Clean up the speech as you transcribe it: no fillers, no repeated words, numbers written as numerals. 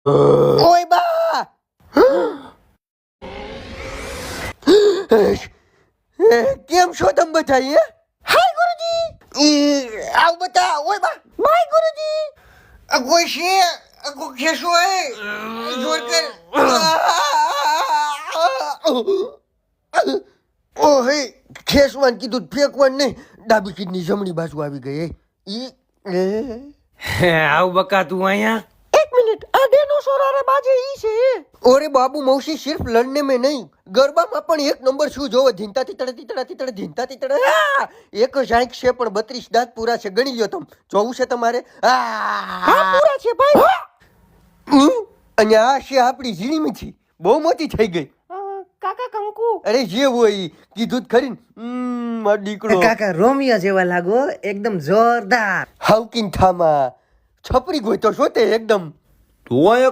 ઓય બા કેમ છો તમે બધા હે? હાય ગુરુજી આવ બતા ઓય બા બાય ગુરુજી કોઈ છે કોઈ ખેસો હે જોર કર ઓ હે ખેસવાન કીધું ફેંકવાન નહીં ડાબી કિડની જમણી બાજુ આવી ગઈ ઈ આવ બકા તું અહીંયા एक मिनट आ डायनासोर आरे बाजे ई से ओरे बाबू मौसी सिर्फ लड़ने में नहीं गरबा में पण एक नंबर छू जोवे धींता धींता एक जांक છે પણ 32 દાંત પૂરા છે ગણી લ્યો તમ જોવું છે તમારે હા પૂરા છે ભાઈ અને આ છે આપણી ઝીણીમીઠી બહુ મોટી થઈ ગઈ કાકા કંકુ અરે જે હોય કીધું જ ખરી મારો દીકરો કાકા રોમિયો જેવા લાગો એકદમ જોરદાર હાઉકિન થામા છપરી ગોઈ તો શોતે એકદમ તું અહીંયા